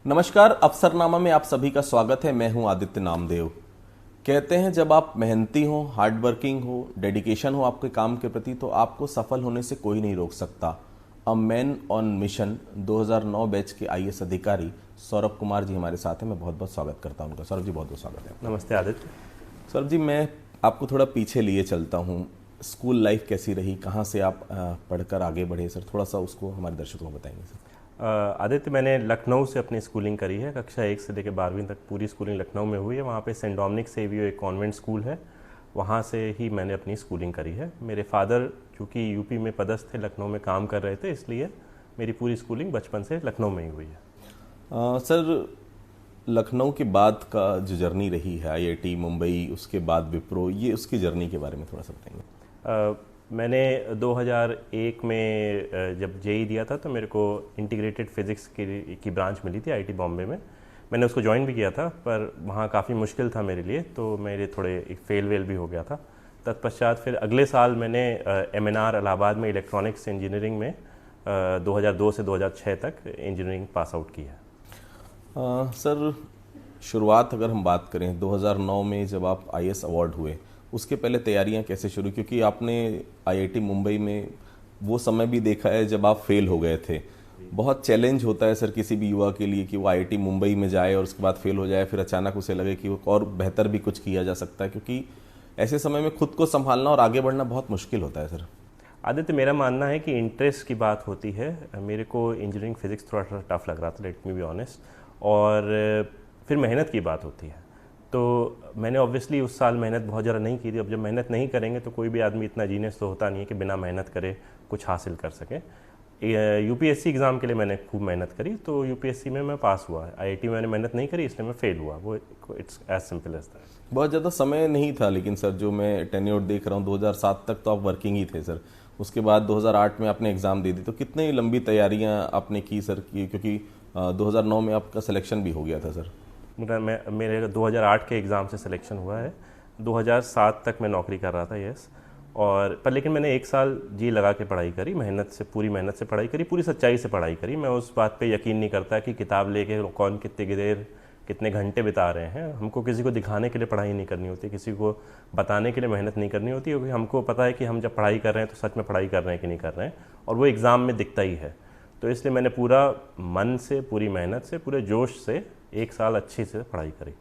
नमस्कार। अफसरनामा में आप सभी का स्वागत है। मैं हूं आदित्य नामदेव। कहते हैं जब आप मेहनती हो, हार्ड वर्किंग हो, डेडिकेशन हो आपके काम के प्रति, तो आपको सफल होने से कोई नहीं रोक सकता। A man on mission 2009 batch के आईएएस अधिकारी सौरभ कुमार जी हमारे साथ हैं। मैं बहुत बहुत स्वागत करता हूं उनका। सौरभ जी, बहुत बहुत स्वागत है। नमस्ते आदित्य। सौरभ जी, मैं आपको थोड़ा पीछे लिए चलता हूँ। स्कूल लाइफ कैसी रही, कहाँ से आप पढ़कर आगे बढ़े सर? थोड़ा सा उसको हमारे दर्शकों को बताएंगे सर। आदित्य, मैंने लखनऊ से अपनी स्कूलिंग करी है। कक्षा 1 से लेकर 12वीं तक पूरी स्कूलिंग लखनऊ में हुई है। वहाँ पे सेंट डोमिनिक सेवियो एक कॉन्वेंट स्कूल है, वहाँ से ही मैंने अपनी स्कूलिंग करी है। मेरे फादर चूँकि यूपी में पदस्थ थे, लखनऊ में काम कर रहे थे, इसलिए मेरी पूरी स्कूलिंग बचपन से लखनऊ में ही हुई है। सर, लखनऊ के बाद का जो जर्नी रही है, आईआईटी मुंबई, उसके बाद विप्रो, ये उसकी जर्नी के बारे में थोड़ा सा बताएंगे। मैंने 2001 में जब जेई दिया था तो मेरे को इंटीग्रेटेड फिज़िक्स की ब्रांच मिली थी आईआईटी बॉम्बे में। मैंने उसको ज्वाइन भी किया था, पर वहाँ काफ़ी मुश्किल था मेरे लिए, तो मेरे थोड़े फेल वेल भी हो गया था। तत्पश्चात फिर अगले साल मैंने एमएनआर इलाहाबाद में इलेक्ट्रॉनिक्स इंजीनियरिंग में 2002 से 2006 तक इंजीनियरिंग पास आउट की है। सर, शुरुआत अगर हम बात करें 2009 में जब आप आईएएस अवार्ड हुए, उसके पहले तैयारियां कैसे शुरू? क्योंकि आपने आईआईटी मुंबई में वो समय भी देखा है जब आप फेल हो गए थे। बहुत चैलेंज होता है सर किसी भी युवा के लिए कि वो आईआईटी मुंबई में जाए और उसके बाद फेल हो जाए, फिर अचानक उसे लगे कि वो और बेहतर भी कुछ किया जा सकता है, क्योंकि ऐसे समय में खुद को संभालना और आगे बढ़ना बहुत मुश्किल होता है सर। आदित्य, मेरा मानना है कि इंटरेस्ट की बात होती है। मेरे को इंजीनियरिंग फिज़िक्स थोड़ा सा टफ लग रहा था, लेट मी बी ऑनेस्ट, और फिर मेहनत की बात होती है। तो मैंने ऑब्वियसली उस साल मेहनत बहुत ज़्यादा नहीं की थी। अब जब मेहनत नहीं करेंगे तो कोई भी आदमी इतना जीनियस तो होता नहीं है कि बिना मेहनत करे कुछ हासिल कर सके। यूपीएससी एग्ज़ाम के लिए मैंने खूब मेहनत करी, तो यूपीएससी में मैं पास हुआ। आईआईटी में मैंने मेहनत नहीं करी, इसलिए मैं फेल हुआ। वो it's as simple as that. बहुत ज़्यादा समय नहीं था, लेकिन सर जो मैं टेन्योर देख रहा हूँ 2007 तक तो आप वर्किंग ही थे सर। उसके बाद 2008 में आपने एग्ज़ाम दे दी, तो कितनी लंबी तैयारियां आपने की सर की? क्योंकि 2009 में आपका सिलेक्शन भी हो गया था सर। मेरे 2008 के एग्ज़ाम से सिलेक्शन हुआ है। 2007 तक मैं नौकरी कर रहा था, यस। और पर लेकिन मैंने 1 साल जी लगा के पढ़ाई करी, पूरी मेहनत से पढ़ाई करी, पूरी सच्चाई से पढ़ाई करी। मैं उस बात पे यकीन नहीं करता कि किताब लेके कौन कितनी देर कितने घंटे बिता रहे हैं। हमको किसी को दिखाने के लिए पढ़ाई नहीं करनी होती, किसी को बताने के लिए मेहनत नहीं करनी होती, क्योंकि हमको पता है कि हम जब पढ़ाई कर रहे हैं तो सच में पढ़ाई कर रहे हैं कि नहीं कर रहे हैं, और वो एग्ज़ाम में दिखता ही है। तो इसलिए मैंने पूरा मन से, पूरी मेहनत से, पूरे जोश से 1 साल अच्छी से पढ़ाई करी।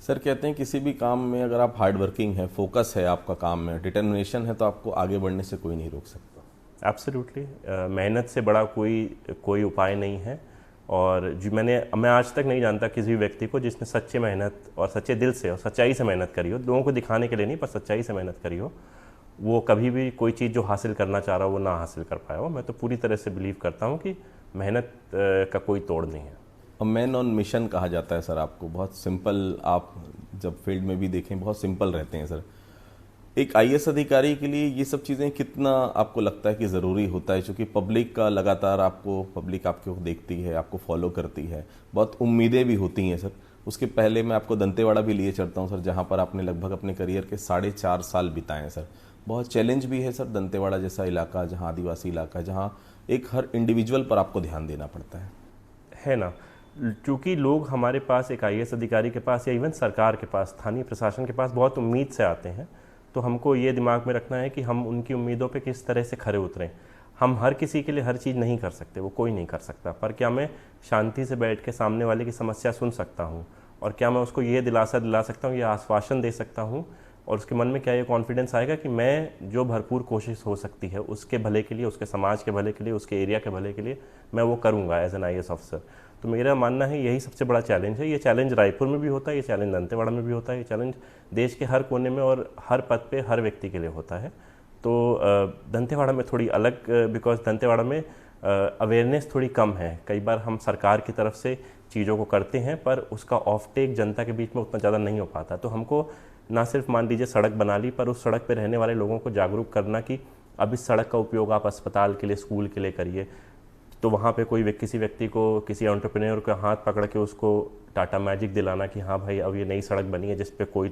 सर, कहते हैं किसी भी काम में अगर आप हार्ड वर्किंग है, फोकस है आपका काम में, डिटर्मिनेशन है, तो आपको आगे बढ़ने से कोई नहीं रोक सकता। एब्सोल्युटली। मेहनत से बड़ा कोई उपाय नहीं है। और जो मैं आज तक नहीं जानता किसी भी व्यक्ति को जिसने सच्चे मेहनत और सच्चे दिल से और सच्चाई से मेहनत करी हो, लोगों को दिखाने के लिए नहीं, पर सच्चाई से मेहनत करी हो, वो कभी भी कोई चीज़ जो हासिल करना चाह रहा हो वो ना हासिल कर पाया हो। मैं तो पूरी तरह से बिलीव करता हूँ कि मेहनत का कोई तोड़ नहीं है। अब मैन ऑन मिशन कहा जाता है सर आपको। बहुत सिंपल, आप जब फील्ड में भी देखें बहुत सिंपल रहते हैं सर। एक आईएएस अधिकारी के लिए ये सब चीज़ें कितना आपको लगता है कि ज़रूरी होता है? क्योंकि पब्लिक का लगातार पब्लिक आपको देखती है, आपको फॉलो करती है, बहुत उम्मीदें भी होती हैं सर। उसके पहले मैं आपको दंतेवाड़ा भी लिए चलता हूँ सर, जहाँ पर आपने लगभग अपने करियर के 4.5 साल बिताए हैं सर। बहुत चैलेंज भी है सर, दंतेवाड़ा जैसा इलाका, जहाँ आदिवासी इलाका है, जहाँ एक हर इंडिविजुअल पर आपको ध्यान देना पड़ता है ना। क्योंकि लोग हमारे पास, एक आईएएस अधिकारी के पास या इवन सरकार के पास, स्थानीय प्रशासन के पास बहुत उम्मीद से आते हैं, तो हमको ये दिमाग में रखना है कि हम उनकी उम्मीदों पे किस तरह से खरे उतरें। हम हर किसी के लिए हर चीज़ नहीं कर सकते, वो कोई नहीं कर सकता, पर क्या मैं शांति से बैठ के सामने वाले की समस्या सुन सकता हूँ, और क्या मैं उसको ये दिलासा दिला सकता हूँ, ये आश्वासन दे सकता हूँ, और उसके मन में क्या ये कॉन्फिडेंस आएगा कि मैं जो भरपूर कोशिश हो सकती है उसके भले के लिए, उसके समाज के भले के लिए, उसके एरिया के भले के लिए मैं वो करूँगा एज एन आईएएस ऑफिसर। तो मेरा मानना है यही सबसे बड़ा चैलेंज है। ये चैलेंज रायपुर में भी होता है, ये चैलेंज दंतेवाड़ा में भी होता है, ये चैलेंज देश के हर कोने में और हर पद पे हर व्यक्ति के लिए होता है। तो दंतेवाड़ा में थोड़ी अलग, बिकॉज दंतेवाड़ा में अवेयरनेस थोड़ी कम है। कई बार हम सरकार की तरफ से चीज़ों को करते हैं, पर उसका ऑफ टेक जनता के बीच में उतना ज़्यादा नहीं हो पाता। तो हमको ना सिर्फ मान लीजिए सड़क बना ली, पर उस सड़क पर रहने वाले लोगों को जागरूक करना कि अब इस सड़क का उपयोग आप अस्पताल के लिए, स्कूल के लिए करिए। तो वहाँ पे किसी व्यक्ति को, किसी एंटरप्रेन्योर का हाथ पकड़ के उसको टाटा मैजिक दिलाना कि हाँ भाई अब ये नई सड़क बनी है जिस पे कोई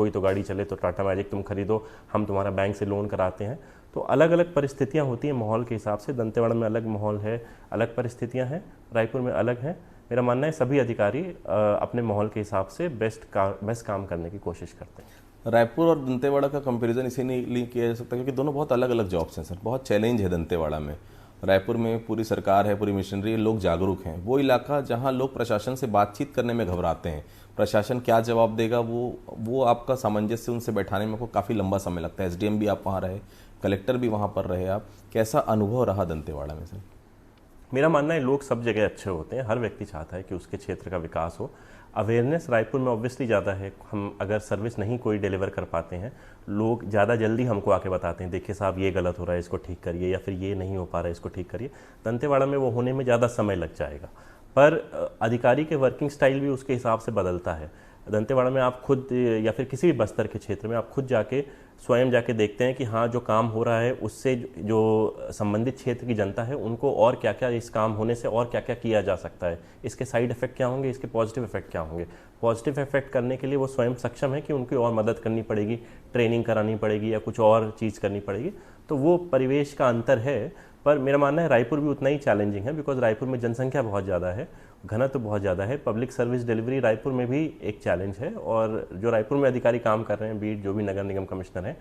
तो गाड़ी चले, तो टाटा मैजिक तुम खरीदो, हम तुम्हारा बैंक से लोन कराते हैं। तो अलग अलग परिस्थितियाँ होती हैं माहौल के हिसाब से। दंतेवाड़ा में अलग माहौल है, अलग परिस्थितियाँ हैं, रायपुर में अलग हैं। मेरा मानना है सभी अधिकारी अपने माहौल के हिसाब से बेस्ट काम करने की कोशिश करते हैं। रायपुर और दंतेवाड़ा का कंपैरिजन इसीलिए किया जा सकता है क्योंकि दोनों बहुत अलग अलग जॉब्स हैं सर। बहुत चैलेंज है दंतेवाड़ा में। रायपुर में पूरी सरकार है, पूरी मशीनरी है, लोग जागरूक हैं। वो इलाका जहां लोग प्रशासन से बातचीत करने में घबराते हैं, प्रशासन क्या जवाब देगा वो आपका सामंजस्य उनसे बैठाने में को काफ़ी लंबा समय लगता है। एसडीएम भी आप वहाँ रहे, कलेक्टर भी वहाँ पर रहे आप, कैसा अनुभव रहा दंतेवाड़ा में सर? मेरा मानना है लोग सब जगह अच्छे होते हैं, हर व्यक्ति चाहता है कि उसके क्षेत्र का विकास हो। अवेयरनेस रायपुर में ऑब्वियसली ज़्यादा है। हम अगर सर्विस नहीं कोई डिलीवर कर पाते हैं, लोग ज़्यादा जल्दी हमको आके बताते हैं, देखिए साहब ये गलत हो रहा है, इसको ठीक करिए, या फिर ये नहीं हो पा रहा है, इसको ठीक करिए। दंतेवाड़ा में वो होने में ज़्यादा समय लग जाएगा, पर अधिकारी के वर्किंग स्टाइल भी उसके हिसाब से बदलता है। दंतेवाड़ा में आप खुद या फिर किसी भी बस्तर के क्षेत्र में आप खुद स्वयं जाके देखते हैं कि हाँ जो काम हो रहा है उससे जो संबंधित क्षेत्र की जनता है उनको और क्या क्या, इस काम होने से और क्या क्या किया जा सकता है, इसके साइड इफेक्ट क्या होंगे, इसके पॉजिटिव इफेक्ट क्या होंगे। पॉजिटिव इफेक्ट करने के लिए वो स्वयं सक्षम है कि उनकी और मदद करनी पड़ेगी, ट्रेनिंग करानी पड़ेगी या कुछ और चीज़ करनी पड़ेगी। तो वो परिवेश का अंतर है। पर मेरा मानना है रायपुर भी उतना ही चैलेंजिंग है, बिकॉज रायपुर में जनसंख्या बहुत ज़्यादा है, घनत्व बहुत ज़्यादा है। पब्लिक सर्विस डिलीवरी रायपुर में भी एक चैलेंज है, और जो रायपुर में अधिकारी काम कर रहे हैं, बीट जो भी नगर निगम कमिश्नर हैं,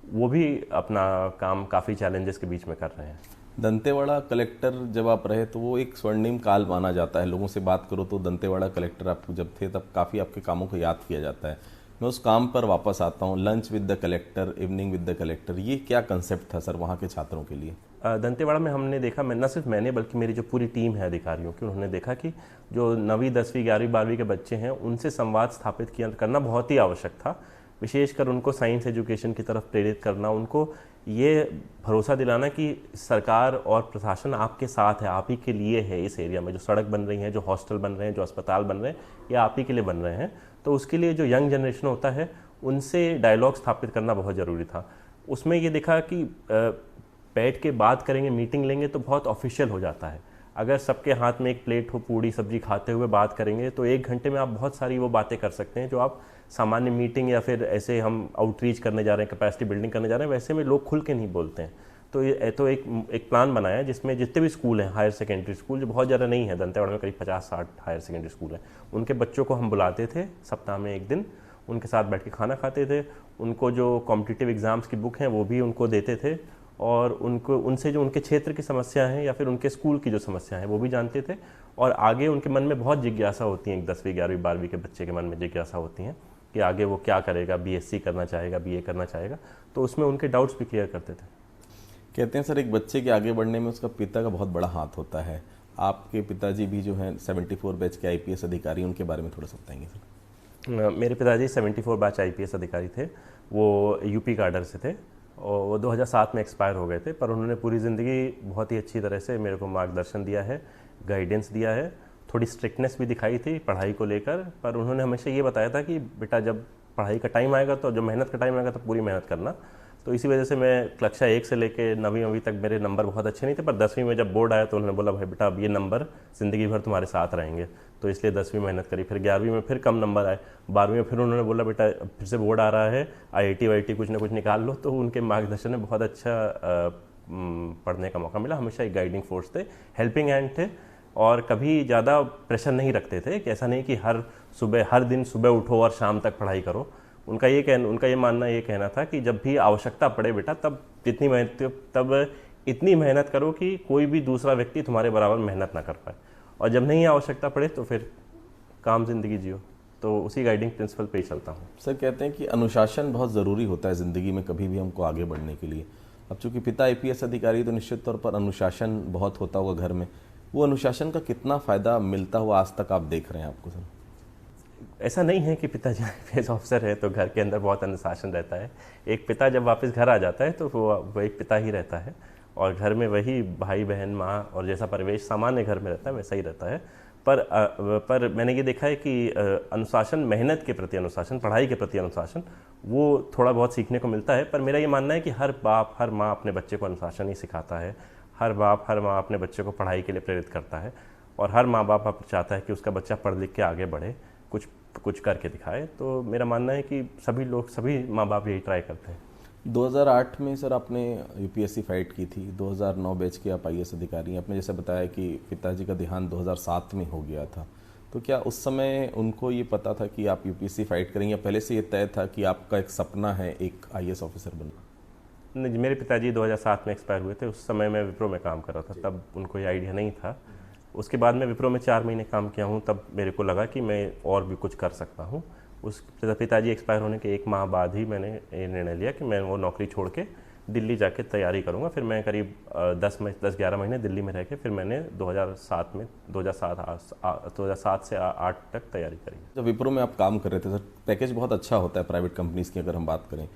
वो भी अपना काम काफ़ी चैलेंजेस के बीच में कर रहे हैं। दंतेवाड़ा कलेक्टर जब आप रहे तो वो एक स्वर्णिम काल माना जाता है। लोगों से बात करो तो दंतेवाड़ा कलेक्टर आप जब थे तब काफ़ी आपके कामों को याद किया जाता है। मैं उस काम पर वापस आता हूँ, lunch with the collector, evening with the collector, ये क्या कंसेप्ट था सर वहाँ के छात्रों के लिए? दंतेवाड़ा में हमने देखा, मैं न सिर्फ मैंने बल्कि मेरी जो पूरी टीम है अधिकारियों की, उन्होंने देखा कि जो 9वीं 10वीं 11वीं 12वीं के बच्चे हैं उनसे संवाद स्थापित करना बहुत ही आवश्यक था। विशेषकर उनको साइंस एजुकेशन की तरफ प्रेरित करना, उनको ये भरोसा दिलाना कि सरकार और प्रशासन आपके साथ है, आप ही के लिए है। इस एरिया में जो सड़क बन रही हैं, जो हॉस्टल बन रहे हैं, जो अस्पताल बन रहे हैं, ये आप ही के लिए बन रहे हैं। तो उसके लिए जो यंग जनरेशन होता है उनसे डायलॉग स्थापित करना बहुत ज़रूरी था। उसमें ये देखा कि बैठ के बात करेंगे, मीटिंग लेंगे तो बहुत ऑफिशियल हो जाता है। अगर सबके हाथ में एक प्लेट हो, पूड़ी सब्जी खाते हुए बात करेंगे तो 1 घंटे में आप बहुत सारी वो बातें कर सकते हैं जो आप सामान्य मीटिंग या फिर ऐसे हम आउटरीच करने जा रहे हैं, कैपेसिटी बिल्डिंग करने जा रहे हैं, वैसे में लोग खुल के नहीं बोलते हैं। तो एक प्लान बनाया है जिसमें जितने भी स्कूल हैं, हायर सेकेंडरी स्कूल जो बहुत ज़्यादा नहीं है, दंतेवाड़ा में करीब 50-60 हायर सेकेंडरी स्कूल हैं, उनके बच्चों को हम बुलाते थे सप्ताह में 1 दिन, उनके साथ बैठ के खाना खाते थे। उनको जो कॉम्पिटिटिव एग्ज़ाम्स की बुक हैं वो भी उनको देते थे, और उनसे जो उनके क्षेत्र की समस्या हैं या फिर उनके स्कूल की जो समस्या हैं वो भी जानते थे। और आगे उनके मन में बहुत जिज्ञासा होती है, एक 10वीं 11वीं 12वीं के बच्चे के मन में जिज्ञासा होती हैं कि आगे वो क्या करेगा, बीएससी करना चाहेगा, बीए करना चाहेगा, तो उसमें उनके डाउट्स भी क्लियर करते थे। कहते हैं सर एक बच्चे के आगे बढ़ने में उसका पिता का बहुत बड़ा हाथ होता है। आपके पिताजी भी जो हैं 74 बैच के आईपीएस अधिकारी, उनके बारे में थोड़ा सा बताएंगे सर? मेरे पिताजी 74 बैच आईपीएस अधिकारी थे। वो यूपी काडर से थे और वो 2007 में एक्सपायर हो गए थे, पर उन्होंने पूरी ज़िंदगी बहुत ही अच्छी तरह से मेरे को मार्गदर्शन दिया है, गाइडेंस दिया है। थोड़ी स्ट्रिक्टनेस भी दिखाई थी पढ़ाई को लेकर, पर उन्होंने हमेशा ये बताया था कि बेटा जब पढ़ाई का टाइम आएगा तो, जब मेहनत का टाइम आएगा तो पूरी मेहनत करना। तो इसी वजह से मैं कक्षा 1 से लेकर 9वीं तक मेरे नंबर बहुत अच्छे नहीं थे, पर 10वीं में जब बोर्ड आया तो उन्होंने बोला भाई बेटा अब ये नंबर ज़िंदगी भर तुम्हारे साथ रहेंगे, तो इसलिए 10वीं मेहनत करी। फिर 11वीं में फिर कम नंबर आए, 12वीं में फिर उन्होंने बोला बेटा फिर से बोर्ड आ रहा है, IIT वाईटी कुछ ना कुछ निकाल लो। तो उनके मार्गदर्शन में बहुत अच्छा पढ़ने का मौका मिला। हमेशा एक गाइडिंग फोर्स थे, हेल्पिंग हैंड थे, और कभी ज़्यादा प्रेशर नहीं रखते थे कि ऐसा नहीं कि हर दिन सुबह उठो और शाम तक पढ़ाई करो। उनका ये मानना ये कहना था कि जब भी आवश्यकता पड़े बेटा तब इतनी मेहनत करो कि कोई भी दूसरा व्यक्ति तुम्हारे बराबर मेहनत ना कर पाए, और जब नहीं आवश्यकता पड़े तो फिर काम जिंदगी जियो। तो उसी गाइडिंग प्रिंसिपल पे ही चलता हूँ। सर कहते हैं कि अनुशासन बहुत ज़रूरी होता है ज़िंदगी में कभी भी हमको आगे बढ़ने के लिए। अब चूँकि पिता आईपीएस अधिकारी, तो निश्चित तौर पर अनुशासन बहुत होता होगा घर में। वो अनुशासन का कितना फ़ायदा मिलता हुआ आज तक आप देख रहे हैं आपको सर? ऐसा नहीं है कि पिताजी आईपीएस ऑफिसर है तो घर के अंदर बहुत अनुशासन रहता है। एक पिता जब वापस घर आ जाता है तो वो एक पिता ही रहता है, और घर में वही भाई बहन माँ और जैसा परिवेश सामान्य घर में रहता है वैसा ही रहता है। पर मैंने ये देखा है कि अनुशासन, मेहनत के प्रति अनुशासन, पढ़ाई के प्रति अनुशासन, वो थोड़ा बहुत सीखने को मिलता है। पर मेरा ये मानना है कि हर बाप हर माँ अपने बच्चे को अनुशासन ही सिखाता है, हर बाप हर माँ अपने बच्चे को पढ़ाई के लिए प्रेरित करता है, और हर माँ बाप चाहता है कि उसका बच्चा पढ़ लिख के आगे बढ़े, कुछ करके दिखाए। तो मेरा मानना है कि सभी माँ बाप यही ट्राई करते हैं। 2008 में सर आपने यूपीएससी फाइट की थी, 2009 बैच के आप आईएएस अधिकारी हैं। आपने जैसे बताया कि पिताजी का देहांत 2007 में हो गया था, तो क्या उस समय उनको ये पता था कि आप यूपीएससी फाइट करेंगे, या पहले से ये तय था कि आपका एक सपना है एक आईएएस ऑफिसर बनना? नहीं, मेरे पिताजी 2007 में एक्सपायर हुए थे। उस समय मैं विप्रो में काम कर रहा था, तब उनको ये आइडिया नहीं था। उसके बाद मैं विप्रो में 4 महीने काम किया हूँ, तब मेरे को लगा कि मैं और भी कुछ कर सकता हूँ। उस पिताजी एक्सपायर होने के 1 माह बाद ही मैंने ये निर्णय लिया कि मैं वो नौकरी छोड़ के दिल्ली जाके तैयारी करूँगा। फिर मैं करीब 10-11 महीने दिल्ली में रह के फिर मैंने 2007 से 8 तक तैयारी करी। जब विप्रो में आप काम कर रहे थे सर, पैकेज बहुत अच्छा होता है प्राइवेट कंपनीज़ की अगर हम बात करें,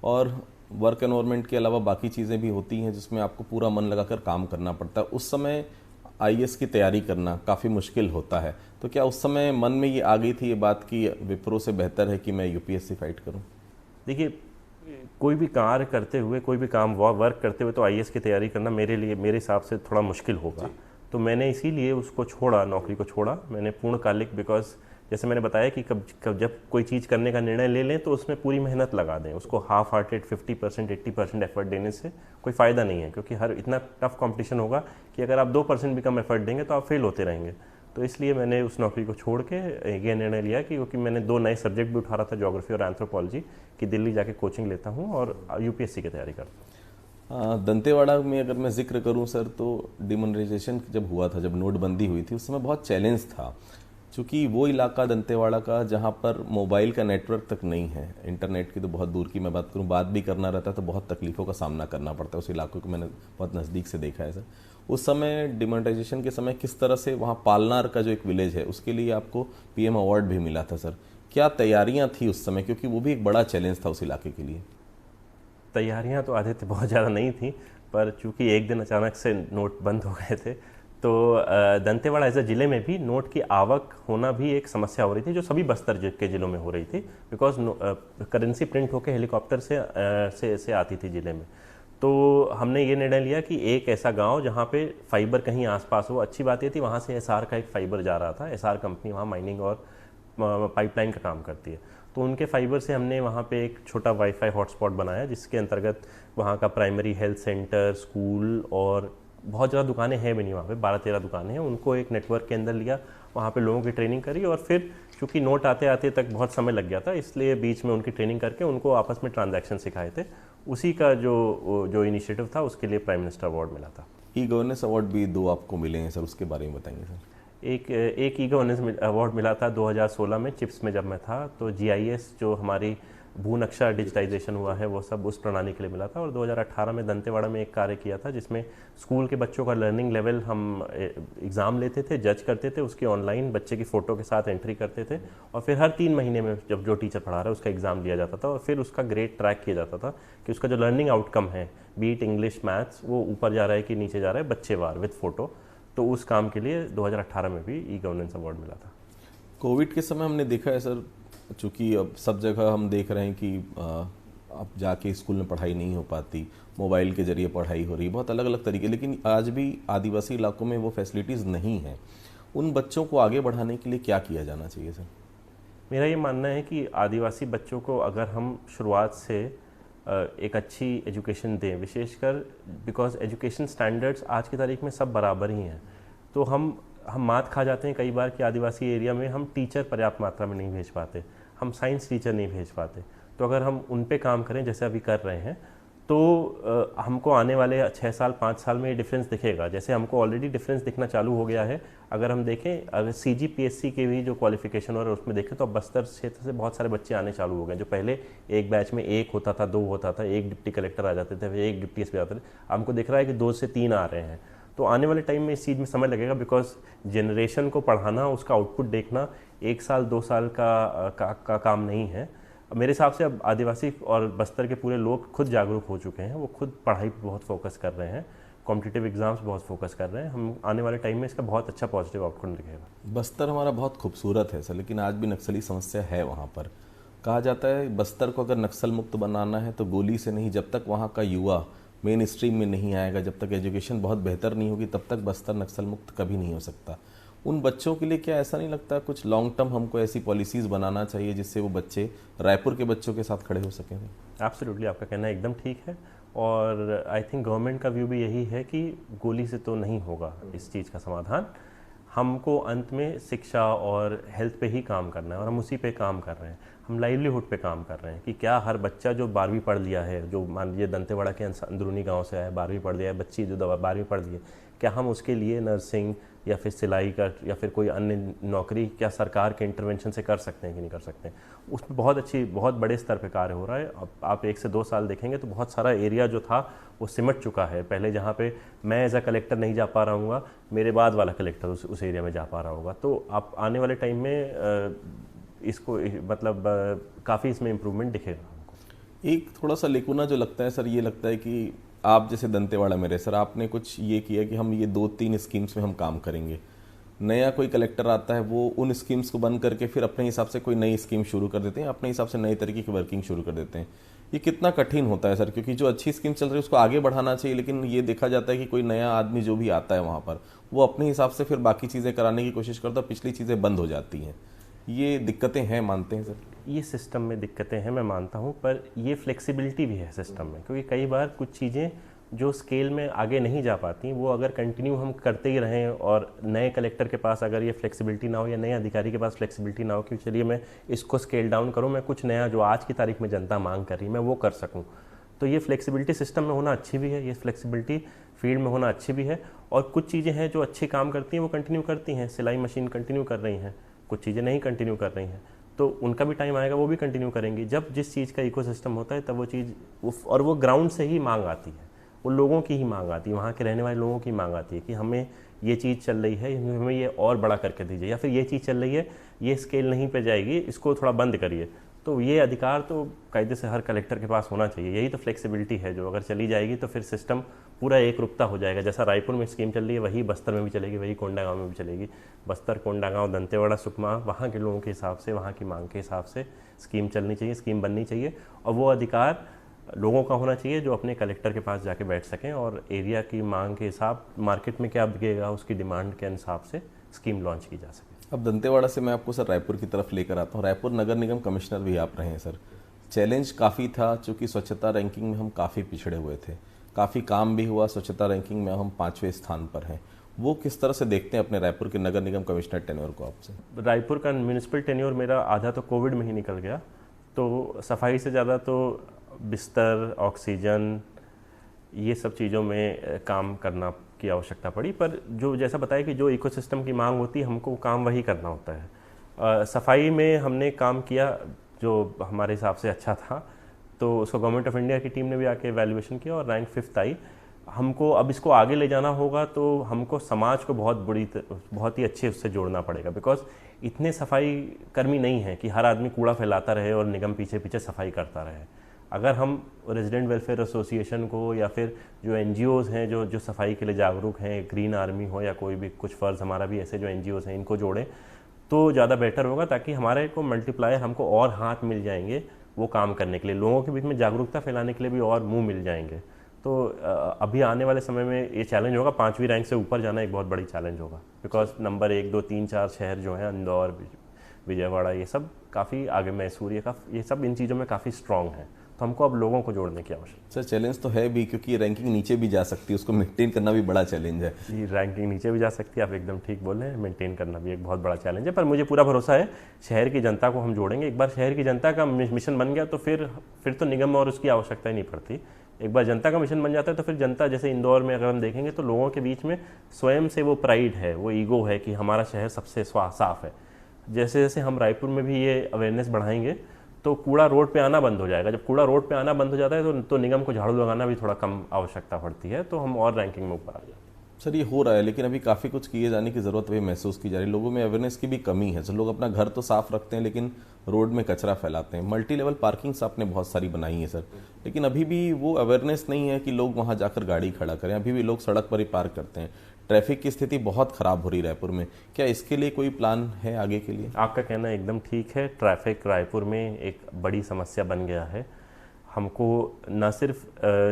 और वर्क एनवायरनमेंट के अलावा बाकी चीज़ें भी होती हैं जिसमें आपको पूरा मन लगाकर काम करना पड़ता है। उस समय आईएएस की तैयारी करना काफ़ी मुश्किल होता है, तो क्या उस समय मन में ये आ गई थी ये बात कि विप्रो से बेहतर है कि मैं यूपीएससी फाइट करूं? देखिए, कोई भी कार्य करते हुए, कोई भी काम वर्क करते हुए तो आईएएस की तैयारी करना मेरे लिए, मेरे हिसाब से थोड़ा मुश्किल होगा। तो मैंने इसीलिए उसको छोड़ा, नौकरी को छोड़ा मैंने पूर्णकालिक। बिकॉज जैसे मैंने बताया कि जब कोई चीज़ करने का निर्णय ले लें तो उसमें पूरी मेहनत लगा दें। उसको हाफ हार्टेड 50% 80% एफर्ट देने से कोई फ़ायदा नहीं है, क्योंकि हर इतना टफ कंपटीशन होगा कि अगर आप 2% भी कम एफर्ट देंगे तो आप फेल होते रहेंगे। तो इसलिए मैंने उस नौकरी को छोड़ के ये निर्णय लिया कि क्योंकि मैंने 2 नए सब्जेक्ट भी उठा रहा था, ज्योग्राफी और एंथ्रोपोलॉजी, कि दिल्ली जाके कोचिंग लेता हूँ और यूपीएससी की तैयारी करता हूँ। दंतेवाड़ा में अगर मैं जिक्र करूं सर, तो डिमोनेटाइजेशन जब हुआ था, जब नोटबंदी हुई थी, उस समय बहुत चैलेंज था, क्योंकि वो इलाका दंतेवाड़ा का जहाँ पर मोबाइल का नेटवर्क तक नहीं है, इंटरनेट की तो बहुत दूर की मैं बात करूँ, बात भी करना रहता तो बहुत तकलीफ़ों का सामना करना पड़ता है। उस इलाकों को मैंने बहुत नज़दीक से देखा है सर। उस समय डिमोनेटाइजेशन के समय किस तरह से वहाँ पालनार का जो एक विलेज है उसके लिए आपको पीएम अवार्ड भी मिला था सर, क्या तैयारियाँ थी उस समय, क्योंकि वो भी एक बड़ा चैलेंज था उस इलाके के लिए? तैयारियां तो आधे बहुत ज़्यादा नहीं थी, पर चूंकि एक दिन अचानक से नोट बंद हो गए थे, तो दंतेवाड़ा एज अ ज़िले में भी नोट की आवक होना भी एक समस्या हो रही थी, जो सभी बस्तर के ज़िलों में हो रही थी। बिकॉज करेंसी प्रिंट होकर हेलीकॉप्टर से आती थी ज़िले में। तो हमने ये निर्णय लिया कि एक ऐसा गांव जहाँ पे फाइबर कहीं आसपास हो। अच्छी बात ये थी, वहाँ से एसआर का एक फाइबर जा रहा था। एसआर कंपनी वहाँ माइनिंग और पाइपलाइन का काम करती है। तो उनके फाइबर से हमने वहाँ पे एक छोटा वाईफाई हॉटस्पॉट बनाया, जिसके अंतर्गत वहाँ का प्राइमरी हेल्थ सेंटर, स्कूल और बहुत ज़्यादा दुकानें हैं भी नहीं, वहाँ पे 12-13 दुकानें हैं, उनको एक नेटवर्क के अंदर लिया, वहाँ पे लोगों की ट्रेनिंग करी। और फिर चूँकि नोट आते आते तक बहुत समय लग गया था, इसलिए बीच में उनकी ट्रेनिंग करके उनको आपस में ट्रांजैक्शन सिखाए थे। उसी का जो इनिशिएटिव था, उसके लिए प्राइम मिनिस्टर अवार्ड मिला था। ई गवर्नेंस अवार्ड भी 2 आपको मिले हैं सर, उसके बारे में बताएंगे सर? एक ई गवर्नेंस अवार्ड मिला था 2016 में, चिप्स में जब मैं था, तो जीआईएस जो हमारी भू नक्शा डिजिटाइजेशन हुआ है वो सब उस प्रणाली के लिए मिला था। और 2018 में दंतेवाड़ा में एक कार्य किया था, जिसमें स्कूल के बच्चों का लर्निंग लेवल हम एग्ज़ाम लेते थे, जज करते थे, उसकी ऑनलाइन बच्चे की फ़ोटो के साथ एंट्री करते थे, और फिर हर 3 महीने में जब जो टीचर पढ़ा रहा है उसका एग्ज़ाम लिया जाता था, और फिर उसका ग्रेड ट्रैक किया जाता था कि उसका जो लर्निंग आउटकम है, बीट इंग्लिश मैथ्स, वो ऊपर जा रहा है कि नीचे जा रहा है, बच्चेवार विद फ़ोटो। तो उस काम के लिए 2018 में भी ई गवर्नेंस अवार्ड मिला था। कोविड के समय हमने देखा है सर, चूँकि अब सब जगह हम देख रहे हैं कि अब जाके स्कूल में पढ़ाई नहीं हो पाती, मोबाइल के जरिए पढ़ाई हो रही, बहुत अलग अलग तरीके, लेकिन आज भी आदिवासी इलाकों में वो फैसिलिटीज़ नहीं हैं। उन बच्चों को आगे बढ़ाने के लिए क्या किया जाना चाहिए सर? मेरा ये मानना है कि आदिवासी बच्चों को अगर हम शुरुआत से एक अच्छी एजुकेशन दें, विशेषकर बिकॉज एजुकेशन स्टैंडर्ड्स आज की तारीख में सब बराबर ही हैं, तो हम मात खा जाते हैं कई बार कि आदिवासी एरिया में हम टीचर पर्याप्त मात्रा में नहीं भेज पाते, हम साइंस टीचर नहीं भेज पाते। तो अगर हम उन पे काम करें जैसे अभी कर रहे हैं, तो हमको आने वाले 6 साल 5 साल में ये डिफरेंस दिखेगा। जैसे हमको ऑलरेडी डिफरेंस दिखना चालू हो गया है। अगर हम देखें, अगर सीजीपीएससी के भी जो क्वालिफिकेशन हो रहा है उसमें देखें, तो अब बस्तर क्षेत्र से बहुत सारे बच्चे आने चालू हो गए। जो पहले एक बैच में 1 होता था, 2 होता था, 1 डिप्टी कलेक्टर आ जाते थे, फिर 1 डिप्टी एसपी आते थे, हमको दिख रहा है कि 2 से 3 आ रहे हैं। तो आने वाले टाइम में इस चीज़ में समय लगेगा, बिकॉज जनरेशन को पढ़ाना, उसका आउटपुट देखना 1 साल 2 साल का काम नहीं है। मेरे हिसाब से अब आदिवासी और बस्तर के पूरे लोग खुद जागरूक हो चुके हैं, वो खुद पढ़ाई पर बहुत फोकस कर रहे हैं, कॉम्पिटिटिव एग्जाम्स बहुत फोकस कर रहे हैं। हम आने वाले टाइम में इसका बहुत अच्छा पॉजिटिव आउटकम दिखेगा। बस्तर हमारा बहुत खूबसूरत है सर, लेकिन आज भी नक्सली समस्या है वहाँ पर। कहा जाता है बस्तर को अगर नक्सल मुक्त बनाना है तो गोली से नहीं, जब तक वहाँ का युवा मेन स्ट्रीम में नहीं आएगा, जब तक एजुकेशन बहुत बेहतर नहीं होगी, तब तक बस्तर नक्सल मुक्त कभी नहीं हो सकता। उन बच्चों के लिए क्या ऐसा नहीं लगता कुछ लॉन्ग टर्म हमको ऐसी पॉलिसीज़ बनाना चाहिए जिससे वो बच्चे रायपुर के बच्चों के साथ खड़े हो सकें? एब्सोल्युटली, आपका कहना एकदम ठीक है। और आई थिंक गवर्नमेंट का व्यू भी यही है कि गोली से तो नहीं होगा इस चीज़ का समाधान। हमको अंत में शिक्षा और हेल्थ पे ही काम करना है, और हम उसी पे काम कर रहे हैं। हम लाइवलीहुड पे काम कर रहे हैं कि क्या हर बच्चा जो 12वीं पढ़ लिया है, जो मान लीजिए दंतेवाड़ा के अंदरूनी गांव से आया, 12वीं पढ़ लिया है, बच्ची जो 12वीं पढ़ ली है, क्या हम उसके लिए नर्सिंग या फिर सिलाई का या फिर कोई अन्य नौकरी क्या सरकार के इंटरवेंशन से कर सकते हैं कि नहीं कर सकते हैं? उसमें बहुत बड़े स्तर पे कार्य हो रहा है। अब आप 1 से 2 साल देखेंगे तो बहुत सारा एरिया जो था वो सिमट चुका है। पहले जहाँ पे मैं एज अ कलेक्टर नहीं जा पा रहा हूँ, मेरे बाद वाला कलेक्टर उस एरिया में जा पा रहा होगा। तो आप आने वाले टाइम में इसको मतलब काफ़ी इसमें इम्प्रूवमेंट दिखेगा हमको। एक थोड़ा सा लेकुना जो लगता है सर, ये लगता है कि आप जैसे दंतेवाड़ा में रहे सर, आपने कुछ ये किया कि हम ये 2-3 स्कीम्स में हम काम करेंगे। नया कोई कलेक्टर आता है, वो उन स्कीम्स को बंद करके फिर अपने हिसाब से कोई नई स्कीम शुरू कर देते हैं, अपने हिसाब से नई तरीके की वर्किंग शुरू कर देते हैं। ये कितना कठिन होता है सर? क्योंकि जो अच्छी स्कीम चल रही है उसको आगे बढ़ाना चाहिए, लेकिन ये देखा जाता है कि कोई नया आदमी जो भी आता है वहाँ पर, वो अपने हिसाब से फिर बाकी चीज़ें कराने की कोशिश करता है, पिछली चीज़ें बंद हो जाती हैं। ये दिक्कतें हैं, मानते हैं सर? ये सिस्टम में दिक्कतें हैं, मैं मानता हूँ, पर ये फ्लेक्सिबिलिटी भी है सिस्टम में। क्योंकि कई बार कुछ चीज़ें जो स्केल में आगे नहीं जा पाती, वो अगर कंटिन्यू हम करते ही रहें और नए कलेक्टर के पास अगर ये फ्लेक्सिबिलिटी ना हो या नए अधिकारी के पास फ्लेक्सिबिलिटी ना हो कि चलिए मैं इसको स्केल डाउन करूँ, मैं कुछ नया जो आज की तारीख में जनता मांग कर रही है मैं वो कर सकूँ, तो ये फ्लेक्सिबिलिटी सिस्टम में होना अच्छी भी है, ये फ्लेक्सिबिलिटी फील्ड में होना अच्छी भी है। और कुछ चीज़ें हैं जो अच्छे काम करती हैं वो कंटिन्यू करती हैं, सिलाई मशीन कंटिन्यू कर रही हैं, कुछ चीज़ें नहीं कंटिन्यू कर रही हैं, तो उनका भी टाइम आएगा, वो भी कंटिन्यू करेंगी। जब जिस चीज़ का इकोसिस्टम होता है तब वो चीज़ और वो ग्राउंड से ही मांग आती है, वो लोगों की ही मांग आती है, वहाँ के रहने वाले लोगों की मांग आती है कि हमें ये चीज़ चल रही है, हमें ये और बड़ा करके दीजिए, या फिर ये चीज़ चल रही है, ये स्केल नहीं पे जाएगी, इसको थोड़ा बंद करिए। तो ये अधिकार तो कायदे से हर कलेक्टर के पास होना चाहिए। यही तो फ्लेक्सिबिलिटी है, जो अगर चली जाएगी तो फिर सिस्टम पूरा एक रूपता हो जाएगा। जैसा रायपुर में स्कीम चल रही है वही बस्तर में भी चलेगी, वही कोंडागांव में भी चलेगी। बस्तर, कोंडागांव, दंतेवाड़ा, सुकमा, वहाँ के लोगों के हिसाब से, वहाँ की मांग के हिसाब से स्कीम चलनी चाहिए, स्कीम बननी चाहिए। और वो अधिकार लोगों का होना चाहिए जो अपने कलेक्टर के पास जाके बैठ सकें और एरिया की मांग के हिसाब, मार्केट में क्या बिकेगा उसकी डिमांड के हिसाब से स्कीम लॉन्च की जा सके। अब दंतेवाड़ा से मैं आपको सर रायपुर की तरफ लेकर आता हूँ। रायपुर नगर निगम कमिश्नर भी आप रहे हैं सर। चैलेंज काफ़ी था, चूँकि स्वच्छता रैंकिंग में हम काफ़ी पिछड़े हुए थे, काफ़ी काम भी हुआ, स्वच्छता रैंकिंग में हम 5वें स्थान पर हैं। वो किस तरह से देखते हैं अपने रायपुर के नगर निगम कमिश्नर टेन्योर को आपसे? रायपुर का म्यूनिसिपल टेन्योर मेरा आधा तो कोविड में ही निकल गया, तो सफाई से ज़्यादा तो बिस्तर, ऑक्सीजन, ये सब चीज़ों में काम करना की आवश्यकता पड़ी। पर जो जैसा बताया कि जो इकोसिस्टम की मांग होती है हमको काम वही करना होता है। सफाई में हमने काम किया जो हमारे हिसाब से अच्छा था, तो उसको गवर्नमेंट ऑफ इंडिया की टीम ने भी आके एवेल्युएशन किया और रैंक 5th आई। हमको अब इसको आगे ले जाना होगा तो हमको समाज को बहुत ही अच्छे उससे जोड़ना पड़ेगा, बिकॉज इतने सफाई कर्मी नहीं है कि हर आदमी कूड़ा फैलाता रहे और निगम पीछे पीछे सफाई करता रहे। अगर हम रेजिडेंट वेलफेयर एसोसिएशन को या फिर जो NGOs हैं जो सफाई के लिए जागरूक हैं, ग्रीन आर्मी हो या कोई भी कुछ फ़र्ज़ हमारा भी ऐसे जो NGOs हैं, इनको जोड़ें तो ज़्यादा बेटर होगा, ताकि हमारे को मल्टीप्लायर, हमको और हाथ मिल जाएंगे वो काम करने के लिए, लोगों के बीच में जागरूकता फैलाने के लिए भी और मुंह मिल जाएंगे। तो अभी आने वाले समय में ये चैलेंज होगा, 5वीं रैंक से ऊपर जाना एक बहुत बड़ी चैलेंज होगा, बिकॉज नंबर 1, 2, 3, 4 शहर जो हैं, इंदौर, विजयवाड़ा, ये सब काफ़ी आगे, मैसूर, ये सब इन चीज़ों में काफ़ी स्ट्रॉन्ग हैं। तो हमको अब लोगों को जोड़ने की आवश्यकता। सर चैलेंज तो है भी, क्योंकि रैंकिंग नीचे भी जा सकती है, उसको मेंटेन करना भी बड़ा चैलेंज है। जी, रैंकिंग नीचे भी जा सकती है, आप एकदम ठीक बोल रहे हैं, मेंटेन करना भी एक बहुत बड़ा चैलेंज है। पर मुझे पूरा भरोसा है शहर की जनता को हम जोड़ेंगे। एक बार शहर की जनता का मिशन बन गया तो फिर तो निगम और उसकी आवश्यकता ही नहीं पड़ती। एक बार जनता का मिशन बन जाता है तो फिर जनता, जैसे इंदौर में अगर हम देखेंगे तो लोगों के बीच में स्वयं से वो प्राइड है, वो ईगो है कि हमारा शहर सबसे साफ है। जैसे जैसे हम रायपुर में भी ये अवेयरनेस बढ़ाएंगे तो कूड़ा रोड पे आना बंद हो जाएगा। जब कूड़ा रोड पे आना बंद हो जाता है तो निगम को झाड़ू लगाना भी थोड़ा कम आवश्यकता पड़ती है, तो हम और रैंकिंग में ऊपर आ जाते हैं। सर ये हो रहा है, लेकिन अभी काफ़ी कुछ किए जाने की ज़रूरत भी महसूस की जा रही है। लोगों में अवेयरनेस की भी कमी है। सर लोग अपना घर तो साफ रखते हैं लेकिन रोड में कचरा फैलाते हैं। मल्टी लेवल पार्किंग्स आपने बहुत सारी बनाई है सर, लेकिन अभी भी वो अवेयरनेस नहीं है कि लोग वहाँ जाकर गाड़ी खड़ा करें। अभी भी लोग सड़क पर ही पार्क करते हैं। ट्रैफिक की स्थिति बहुत ख़राब हो रही है रायपुर में। क्या इसके लिए कोई प्लान है आगे के लिए? आपका कहना एकदम ठीक है। ट्रैफिक रायपुर में एक बड़ी समस्या बन गया है। हमको न सिर्फ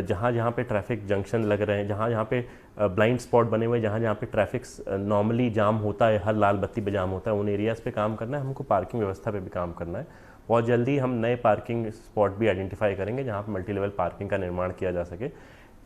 जहाँ जहाँ पे ट्रैफिक जंक्शन लग रहे हैं, जहाँ जहाँ पे ब्लाइंड स्पॉट बने हुए हैं, जहाँ जहाँ पे ट्रैफिक नॉर्मली जाम होता है, हर लाल बत्ती पे जाम होता है, उन एरियाज़ पे काम करना है। हमको पार्किंग व्यवस्था पे भी काम करना है। बहुत जल्दी हम नए पार्किंग स्पॉट भी आइडेंटिफाई करेंगे जहाँ पर मल्टी लेवल पार्किंग का निर्माण किया जा सके।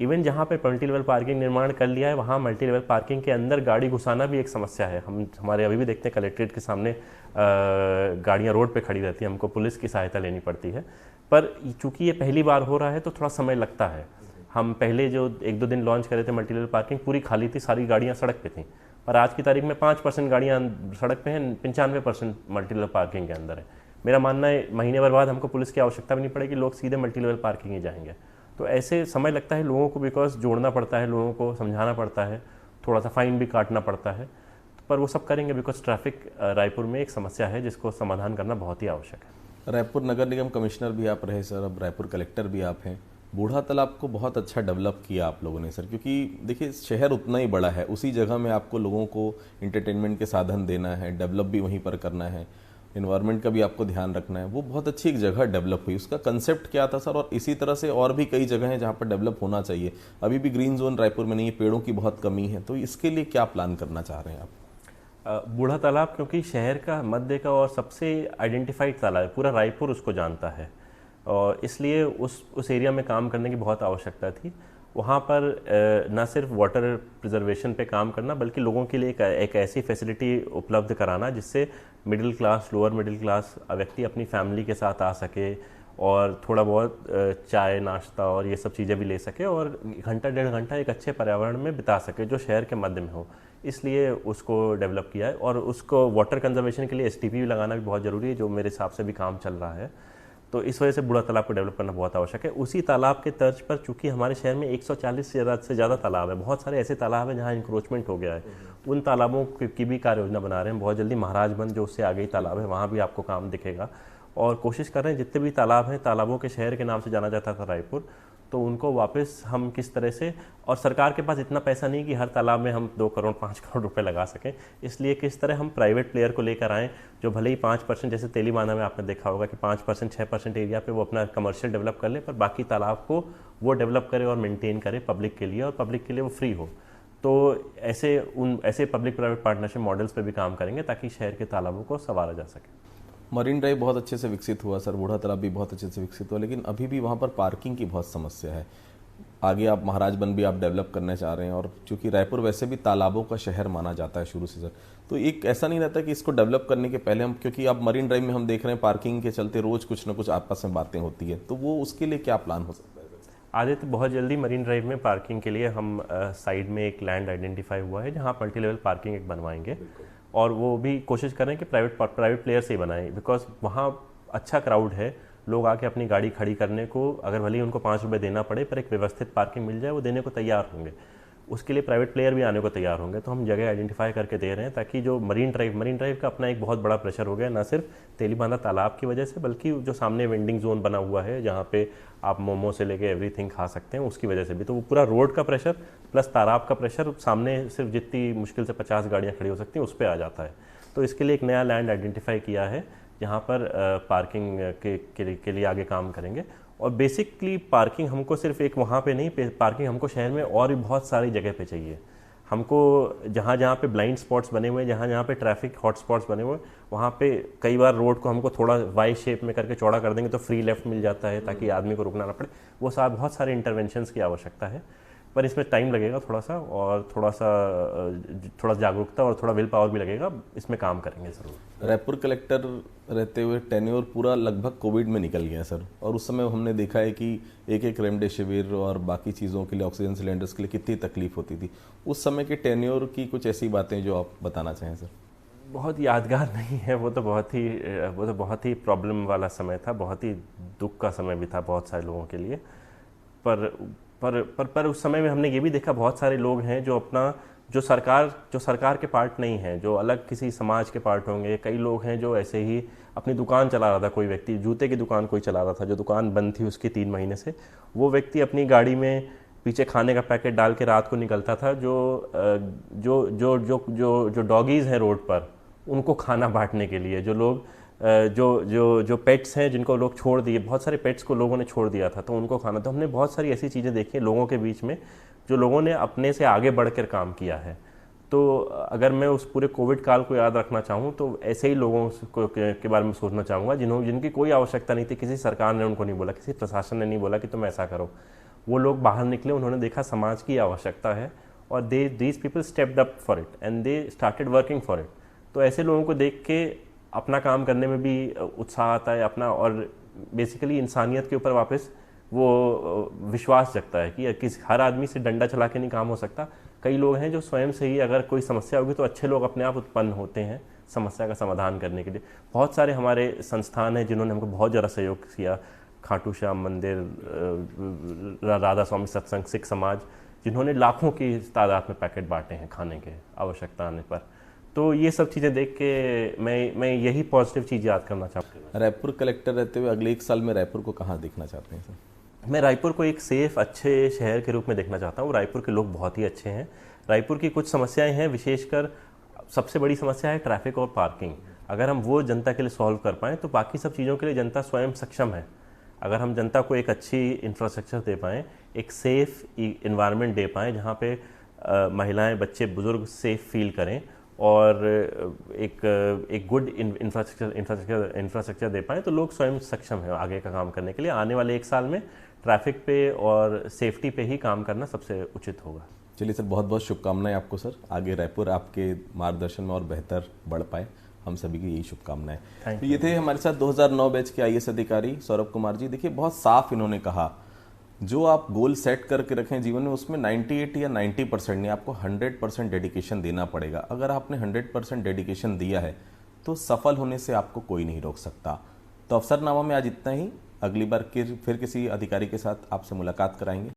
इवन जहाँ पे मल्टी लेवल पार्किंग निर्माण कर लिया है वहाँ मल्टी लेवल पार्किंग के अंदर गाड़ी घुसाना भी एक समस्या है। हमारे अभी भी देखते हैं कलेक्ट्रेट के सामने गाड़ियाँ रोड पे खड़ी रहती हैं, हमको पुलिस की सहायता लेनी पड़ती है। पर चूंकि ये पहली बार हो रहा है तो थोड़ा समय लगता है। हम पहले जो 1-2 दिन लॉन्च करे थे मल्टी लेवल पार्किंग पूरी खाली थी, सारी गाड़ियाँ सड़क पे थी। पर आज की तारीख में 5% गाड़ियाँ सड़क पे हैं, 95% मल्टी लेवल पार्किंग के अंदर है। मेरा मानना है महीने भर बाद हमको पुलिस की आवश्यकता भी नहीं पड़ेगी, लोग सीधे मल्टी लेवल पार्किंग ही जाएंगे। तो ऐसे समय लगता है लोगों को, बिकॉज जोड़ना पड़ता है, लोगों को समझाना पड़ता है, थोड़ा सा फाइन भी काटना पड़ता है, पर वो सब करेंगे बिकॉज ट्रैफिक रायपुर में एक समस्या है जिसको समाधान करना बहुत ही आवश्यक है। रायपुर नगर निगम कमिश्नर भी आप रहे सर, अब रायपुर कलेक्टर भी आप हैं। बूढ़ा तालाब को बहुत अच्छा डेवलप किया आप लोगों ने सर, क्योंकि देखिए शहर उतना ही बड़ा है, उसी जगह में आपको लोगों को इंटरटेनमेंट के साधन देना है, डेवलप भी वहीं पर करना है, इन्वायरमेंट का भी आपको ध्यान रखना है। वो बहुत अच्छी एक जगह डेवलप हुई, उसका कंसेप्ट क्या था सर? और इसी तरह से और भी कई जगह हैं जहाँ पर डेवलप होना चाहिए। अभी भी ग्रीन जोन रायपुर में नहीं है, पेड़ों की बहुत कमी है, तो इसके लिए क्या प्लान करना चाह रहे हैं आप? बूढ़ा तालाब क्योंकि शहर का मध्य का और सबसे आइडेंटिफाइड तालाब है, पूरा रायपुर उसको जानता है और इसलिए उस एरिया में काम करने की बहुत आवश्यकता थी। वहाँ पर न सिर्फ वाटर प्रिजर्वेशन पे काम करना बल्कि लोगों के लिए एक ऐसी फैसिलिटी उपलब्ध कराना जिससे middle class, lower middle class व्यक्ति अपनी फैमिली के साथ आ सके और थोड़ा बहुत चाय नाश्ता और ये सब चीज़ें भी ले सके और 1-1.5 घंटा एक अच्छे पर्यावरण में बिता सके जो शहर के मध्य में हो। इसलिए उसको डेवलप किया है और उसको वाटर कंजर्वेशन के लिए STP भी लगाना भी बहुत ज़रूरी है, जो मेरे हिसाब से भी काम चल रहा है। तो इस वजह से बूढ़ा तालाब को डेवलप करना बहुत आवश्यक है। उसी तालाब के तर्ज पर चूंकि हमारे शहर में 140 से ज़्यादा तालाब है, बहुत सारे ऐसे तालाब हैं जहाँ इंक्रोचमेंट हो गया है, उन तालाबों की भी कार्य योजना बना रहे हैं। बहुत जल्दी महाराजगंज जो उससे आगे ही तालाब है वहाँ भी आपको काम दिखेगा और कोशिश कर रहे हैं जितने भी तालाब हैं, तालाबों के शहर के नाम से जाना जाता था रायपुर, तो उनको वापस हम किस तरह से, और सरकार के पास इतना पैसा नहीं कि हर तालाब में हम 2 करोड़ 5 करोड़ रुपए लगा सकें, इसलिए किस तरह हम प्राइवेट प्लेयर को लेकर आएँ जो भले ही 5%, जैसे तेलीबांधा में आपने देखा होगा कि 5% 6% एरिया पे वो अपना कमर्शियल डेवलप कर ले, पर बाकी तालाब को वो डेवलप करे और मेंटेन करे पब्लिक के लिए, और पब्लिक के लिए वो फ्री हो। तो ऐसे पब्लिक प्राइवेट पार्टनरशिप मॉडल्स पे भी काम करेंगे ताकि शहर के तालाबों को संवारा जा सके। मरीन ड्राइव बहुत अच्छे से विकसित हुआ सर, बूढ़ा तालाब भी बहुत अच्छे से विकसित हुआ, लेकिन अभी भी वहाँ पर पार्किंग की बहुत समस्या है। आगे आप महाराजगंज भी आप डेवलप करना चाह रहे हैं, और चूंकि रायपुर वैसे भी तालाबों का शहर माना जाता है शुरू से सर, तो एक ऐसा नहीं रहता कि इसको डेवलप करने के पहले हम, क्योंकि आप मरीन ड्राइव में हम देख रहे हैं पार्किंग के चलते रोज कुछ ना कुछ आपस में बातें होती है, तो वो उसके लिए क्या प्लान हो सकता है? आदित्य, बहुत जल्दी मरीन ड्राइव में पार्किंग के लिए हम साइड में एक लैंड आइडेंटिफाई हुआ है जहाँ मल्टी लेवल पार्किंग एक बनवाएंगे, और वो भी कोशिश करें कि प्राइवेट प्लेयर से ही बनाएं, बिकॉज वहाँ अच्छा क्राउड है, लोग आके अपनी गाड़ी खड़ी करने को, अगर भले ही उनको 5 रुपये देना पड़े पर एक व्यवस्थित पार्किंग मिल जाए, वो देने को तैयार होंगे। उसके लिए प्राइवेट प्लेयर भी आने को तैयार होंगे, तो हम जगह आइडेंटिफाई करके दे रहे हैं ताकि जो मरीन ड्राइव का अपना एक बहुत बड़ा प्रेशर हो गया, ना सिर्फ तेलीबांधा तालाब की वजह से बल्कि जो सामने वेंडिंग जोन बना हुआ है जहाँ पे आप मोमो से लेके एवरीथिंग खा सकते हैं, उसकी वजह से भी। तो वो पूरा रोड का प्रेशर प्लस तालाब का प्रेशर सामने सिर्फ जितनी मुश्किल से 50 गाड़ियाँ खड़ी हो सकती हैं उस पर आ जाता है। तो इसके लिए एक नया लैंड आइडेंटिफाई किया है जहाँ पर पार्किंग के लिए आगे काम करेंगे। और बेसिकली पार्किंग हमको सिर्फ एक वहाँ पे नहीं, पार्किंग हमको शहर में और भी बहुत सारी जगह पे चाहिए। हमको जहाँ जहाँ पे ब्लाइंड स्पॉट्स बने हुए हैं, जहाँ जहाँ पे ट्रैफिक हॉट स्पॉट्स बने हुए हैं, वहाँ पे कई बार रोड को हमको थोड़ा वाई शेप में करके चौड़ा कर देंगे तो फ्री लेफ्ट मिल जाता है ताकि आदमी को रुकना ना पड़े। वो बहुत सारे इंटरवेंशंस की आवश्यकता है, पर इसमें टाइम लगेगा थोड़ा सा, और थोड़ा जागरूकता और थोड़ा विल पावर भी लगेगा, इसमें काम करेंगे ज़रूर। रायपुर कलेक्टर रहते हुए टेन्योर पूरा लगभग कोविड में निकल गया सर, और उस समय हमने देखा है कि एक रेमडेसिविर और बाकी चीज़ों के लिए, ऑक्सीजन सिलेंडर्स के लिए कितनी तकलीफ होती थी। उस समय के टेन्योर की कुछ ऐसी बातें जो आप बताना चाहें सर? बहुत यादगार नहीं है, वो तो बहुत ही प्रॉब्लम वाला समय था, बहुत ही दुख का समय भी था बहुत सारे लोगों के लिए। पर उस समय में हमने ये भी देखा बहुत सारे लोग हैं जो सरकार के पार्ट नहीं हैं, जो अलग किसी समाज के पार्ट होंगे। कई लोग हैं जो ऐसे ही अपनी दुकान चला रहा था, कोई व्यक्ति जूते की दुकान कोई चला रहा था, जो दुकान बंद थी उसकी 3 महीने से, वो व्यक्ति अपनी गाड़ी में पीछे खाने का पैकेट डाल के रात को निकलता था। जो डॉगीज़ हैं रोड पर, उनको खाना बांटने के लिए, जो लोग जो पेट्स हैं जिनको लोग छोड़ दिए, बहुत सारे पेट्स को लोगों ने छोड़ दिया था, तो उनको खाना। तो हमने बहुत सारी ऐसी चीज़ें देखी हैं लोगों के बीच में, जो लोगों ने अपने से आगे बढ़कर काम किया है। तो अगर मैं उस पूरे कोविड काल को याद रखना चाहूँ तो ऐसे ही लोगों के बारे में सोचना चाहूँगा जिनकी कोई आवश्यकता नहीं थी, किसी सरकार ने उनको नहीं बोला, किसी प्रशासन ने नहीं बोला कि तुम ऐसा करो। वो लोग बाहर निकले, उन्होंने देखा समाज की आवश्यकता है और these people stepped up for it and they started working for it. तो ऐसे लोगों को देख के अपना काम करने में भी उत्साह आता है अपना, और बेसिकली इंसानियत के ऊपर वापस वो विश्वास जगता है कि हर आदमी से डंडा चला के नहीं काम हो सकता। कई लोग हैं जो स्वयं से ही, अगर कोई समस्या होगी तो अच्छे लोग अपने आप उत्पन्न होते हैं समस्या का समाधान करने के लिए। बहुत सारे हमारे संस्थान हैं जिन्होंने हमको बहुत ज़्यादा सहयोग किया, खाटू श्याम मंदिर, राधा स्वामी सत्संग, सिख समाज, जिन्होंने लाखों की तादाद में पैकेट बांटे हैं खाने के आवश्यकता आने पर। तो ये सब चीज़ें देख के मैं यही पॉजिटिव चीज़ याद करना चाहता हूँ। रायपुर कलेक्टर रहते हुए अगले 1 साल में रायपुर को कहाँ देखना चाहते हैं सर? मैं रायपुर को एक सेफ अच्छे शहर के रूप में देखना चाहता हूँ। रायपुर के लोग बहुत ही अच्छे हैं। रायपुर की कुछ समस्याएं हैं, विशेषकर सबसे बड़ी समस्या है ट्रैफिक और पार्किंग। अगर हम वो जनता के लिए सॉल्व कर पाएँ तो बाकी सब चीज़ों के लिए जनता स्वयं सक्षम है। अगर हम जनता को एक अच्छी इंफ्रास्ट्रक्चर दे पाएँ, एक सेफ इन्वायरमेंट दे पाएँ जहाँ पे महिलाएं, बच्चे, बुजुर्ग सेफ फील करें, और एक गुड इंफ्रास्ट्रक्चर दे पाएँ, तो लोग स्वयं सक्षम है आगे का काम करने के लिए। आने वाले 1 साल में ट्रैफिक पे और सेफ्टी पे ही काम करना सबसे उचित होगा। चलिए सर, बहुत बहुत शुभकामनाएं आपको सर। आगे रायपुर आपके मार्गदर्शन में और बेहतर बढ़ पाए, हम सभी की यही शुभकामनाएं। तो ये थे हमारे साथ 2009 बैच के IAS अधिकारी सौरभ कुमार जी। देखिए, बहुत साफ इन्होंने कहा, जो आप गोल सेट करके रखें जीवन में, उसमें 98 या 90% नहीं, आपको 100% डेडिकेशन देना पड़ेगा। अगर आपने 100% डेडिकेशन दिया है तो सफल होने से आपको कोई नहीं रोक सकता। तो अफसरनामा में आज इतना ही। अगली बार फिर किसी अधिकारी के साथ आपसे मुलाकात कराएंगे।